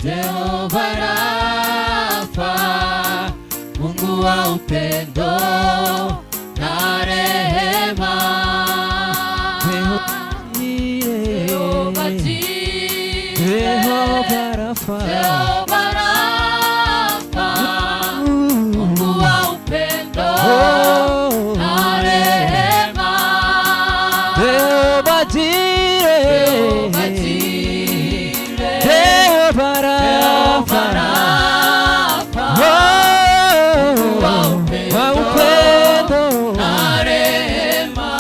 Jehova Rafa, Mungu wa upendo na rehema. Jehova Jireh, Jehova Rafa, Jehova Rafa, Mungu wa upendo na rehema. Jehova Jireh, Jehova Jireh, Jehova Rafa, Mungu wa upendo na rehema.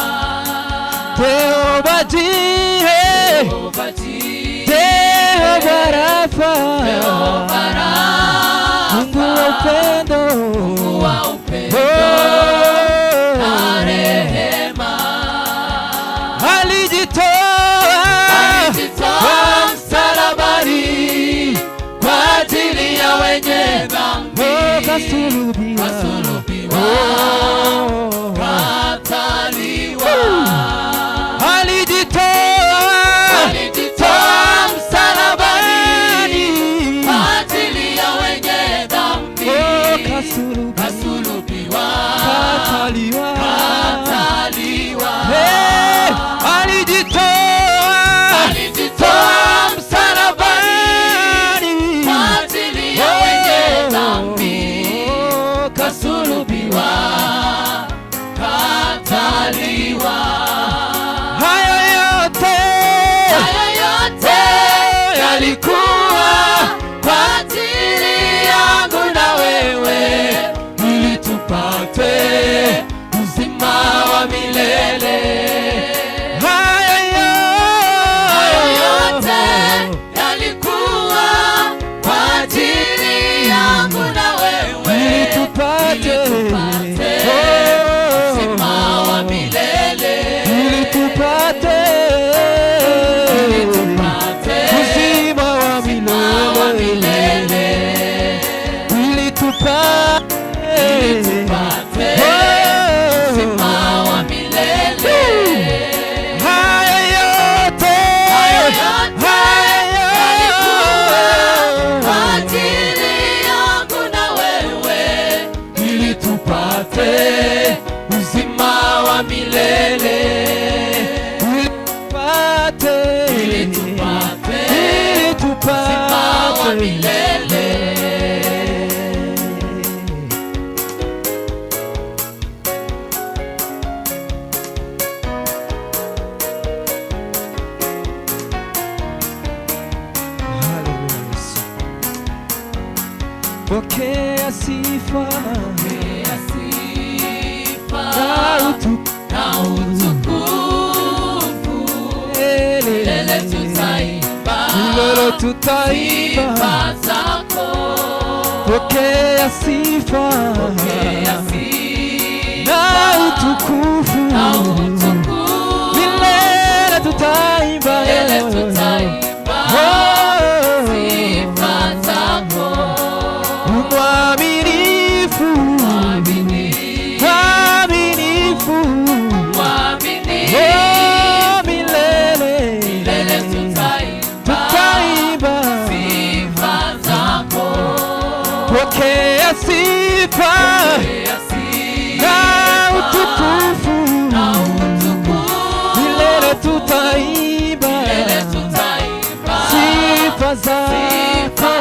Jehova Jireh, Jehova Rafa, Mungu wa upendo na rehema. Alijitoa msalabani kwa ajili ya wenye dhambi, kasulubiwa, kataliwa. Alijitoa msalabani kwa ajili ya wenye dhambi, kasulubiwa, kataliwa. Alijitoa msalabani kwa ajili ya wenye dhambi, kasulubiwa, kataliwa. Hayo yote yalikuwa kwa ajili yangu na wewe, ili tupate uzima wa milele. Hayo yote yalikuwa kwa ajili yangu na wewe, ili tupate uzima wa milele. Ili tupate uzima wa milele. Ili tupate uzima wa milele. Hayo yote yalikuwa kwa ajili yangu na wewe, ili tupate uzima wa milele. Ili tupate uzima wa milele. Pokea sifa na utukufu, milele tutaimba sifa zako. Pokea sifa na utukufu, milele tutaimba sifa zako. Mwaminifu, milele tutaimba sifa zako. Pokea sifa na utukufu, milele tutaimba sifa zako.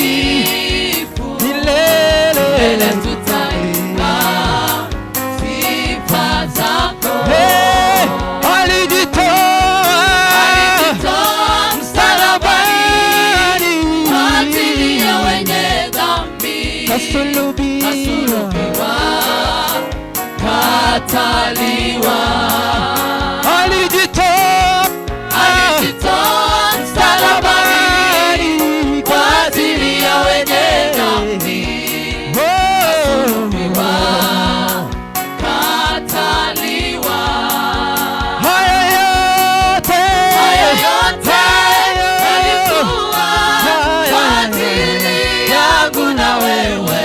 Mwaminifu, milele tutaimba sifa zako. Alijitoa msalabani kwa ajili ya wenye dhambi, kasulubiwa, kataliwa. Alijitoa msalabani kwa ajili ya wenye dhambi, kasulubiwa, kataliwa. Hayo yote yalikuwa kwa ajili yangu na wewe,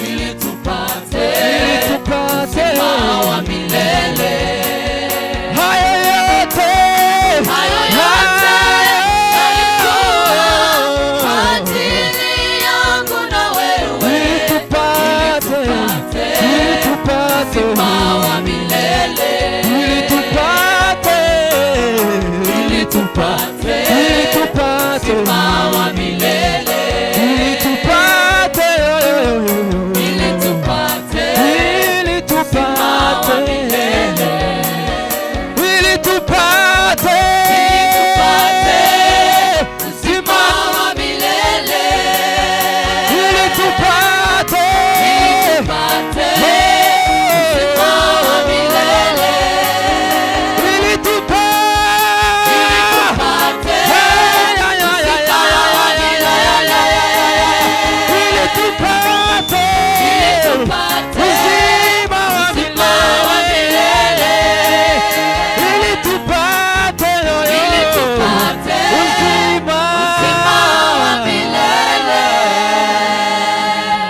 ili tupate uzima wa milele, ili tupate uzima wa milele.